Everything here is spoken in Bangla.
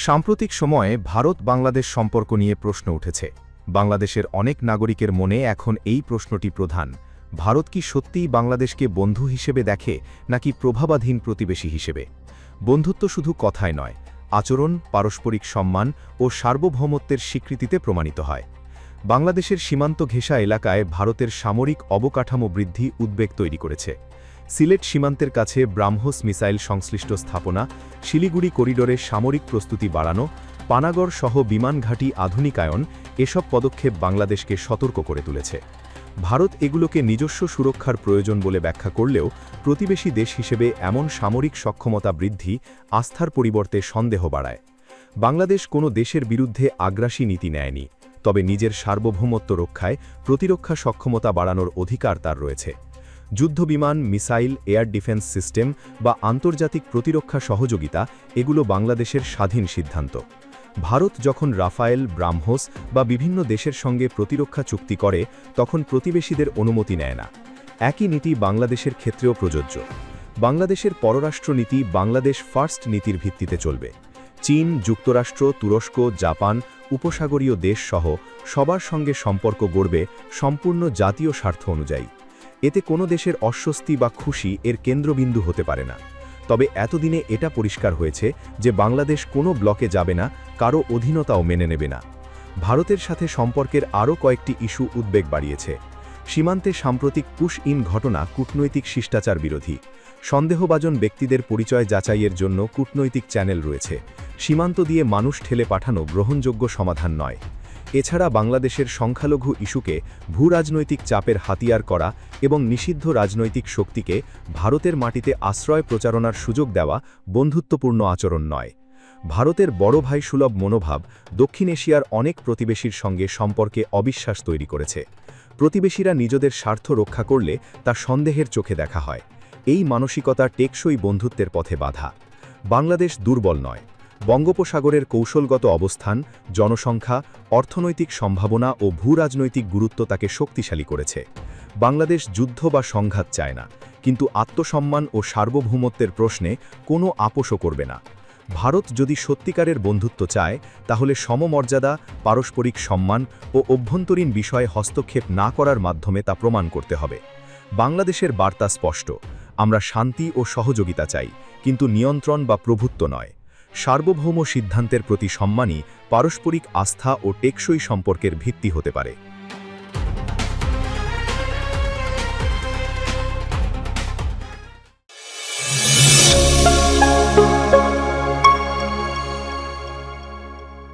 সাম্প্রতিক সময়ে ভারত-বাংলাদেশ সম্পর্ক নিয়ে প্রশ্ন উঠেছে। বাংলাদেশের অনেক নাগরিকের মনে এখন এই প্রশ্নটি প্রধান। ভারত কি সত্যিই বাংলাদেশকে বন্ধু হিসেবে দেখে নাকি প্রভাবাধীন প্রতিবেশী হিসেবে? বন্ধুত্ব শুধু কথায় নয়, আচরণ, পারস্পরিক সম্মান ও সার্বভৌমত্বের স্বীকৃতিতে প্রমাণিত হয়। বাংলাদেশের সীমান্ত ঘেঁষা এলাকায় ভারতের সামরিক অবকাঠামো বৃদ্ধি উদ্বেগ তৈরি করেছে। সিলেট সীমান্তের কাছে ব্রাহ্মস মিসাইল সংশ্লিষ্ট স্থাপনা, শিলিগুড়ি করিডোরে সামরিক প্রস্তুতি বাড়ানো, পানাগড় সহ বিমান ঘাঁটি আধুনিকায়ন, এসব পদক্ষেপ বাংলাদেশকে সতর্ক করে তুলেছে। ভারত এগুলোকে নিজস্ব সুরক্ষার প্রয়োজন বলে ব্যাখ্যা করলেও প্রতিবেশী দেশ হিসেবে এমন সামরিক সক্ষমতা বৃদ্ধি আস্থার পরিবর্তে সন্দেহ বাড়ায়। বাংলাদেশ কোনো দেশের বিরুদ্ধে আগ্রাসী নীতি নেয়নি, তবে নিজের সার্বভৌমত্ব রক্ষায় প্রতিরক্ষা সক্ষমতা বাড়ানোর অধিকার তার রয়েছে। যুদ্ধবিমান, মিসাইল, এয়ার ডিফেন্স সিস্টেম বা আন্তর্জাতিক প্রতিরক্ষা সহযোগিতা এগুলো বাংলাদেশের স্বাধীন সিদ্ধান্ত। ভারত যখন রাফায়েল, ব্রাহ্মস বা বিভিন্ন দেশের সঙ্গে প্রতিরক্ষা চুক্তি করে তখন প্রতিবেশীদের অনুমতি নেয় না। একই নীতি বাংলাদেশের ক্ষেত্রেও প্রযোজ্য। বাংলাদেশের পররাষ্ট্রনীতি বাংলাদেশ ফার্স্ট নীতির ভিত্তিতে চলবে। চীন, যুক্তরাষ্ট্র, তুরস্ক, জাপান, উপসাগরীয় দেশ সহ সবার সঙ্গে সম্পর্ক গড়বে সম্পূর্ণ জাতীয় স্বার্থ অনুযায়ী। এতে কোনো দেশের অস্বস্তি বা খুশি এর কেন্দ্রবিন্দু হতে পারে না। তবে এতদিনে এটা পরিষ্কার হয়েছে যে বাংলাদেশ কোনো ব্লকে যাবে না, কারও অধীনতাও মেনে নেবে না। ভারতের সাথে সম্পর্কের আরও কয়েকটি ইস্যু উদ্বেগ বাড়িয়েছে। সীমান্তে সাম্প্রতিক পুশ-ইন ঘটনা কূটনৈতিক শিষ্টাচার বিরোধী। সন্দেহভাজন ব্যক্তিদের পরিচয় যাচাইয়ের জন্য কূটনৈতিক চ্যানেল রয়েছে। সীমান্ত দিয়ে মানুষ ঠেলে পাঠানো গ্রহণযোগ্য সমাধান নয়। এছাড়া বাংলাদেশের সংখ্যালঘু ইস্যুকে ভূরাজনৈতিক চাপের হাতিয়ার করা এবং নিষিদ্ধ রাজনৈতিক শক্তিকে ভারতের মাটিতে আশ্রয় প্রচারণার সুযোগ দেওয়া বন্ধুত্বপূর্ণ আচরণ নয়। ভারতের বড় ভাই সুলভ মনোভাব দক্ষিণ এশিয়ার অনেক প্রতিবেশীর সঙ্গে সম্পর্কে অবিশ্বাস তৈরি করেছে। প্রতিবেশীরা নিজেদের স্বার্থ রক্ষা করলে তা সন্দেহের চোখে দেখা হয়। এই মানসিকতা টেকসই বন্ধুত্বের পথে বাধা। বাংলাদেশ দুর্বল নয়। বঙ্গোপসাগরের কৌশলগত অবস্থান, জনসংখ্যা, অর্থনৈতিক সম্ভাবনা ও ভূরাজনৈতিক গুরুত্ব তাকে শক্তিশালী করেছে। বাংলাদেশ যুদ্ধ বা সংঘাত চায় না, কিন্তু আত্মসম্মান ও সার্বভৌমত্বের প্রশ্নে কোনো আপোষও করবে না। ভারত যদি সত্যিকারের বন্ধুত্ব চায় তাহলে সমমর্যাদা, পারস্পরিক সম্মান ও অভ্যন্তরীণ বিষয়ে হস্তক্ষেপ না করার মাধ্যমে তা প্রমাণ করতে হবে। বাংলাদেশের বার্তা স্পষ্ট: আমরা শান্তি ও সহযোগিতা চাই, কিন্তু নিয়ন্ত্রণ বা প্রভুত্ব নয়। সার্বভৌম সিদ্ধান্তের প্রতি সম্মানই পারস্পরিক আস্থা ও টেকসই সম্পর্কের ভিত্তি হতে পারে।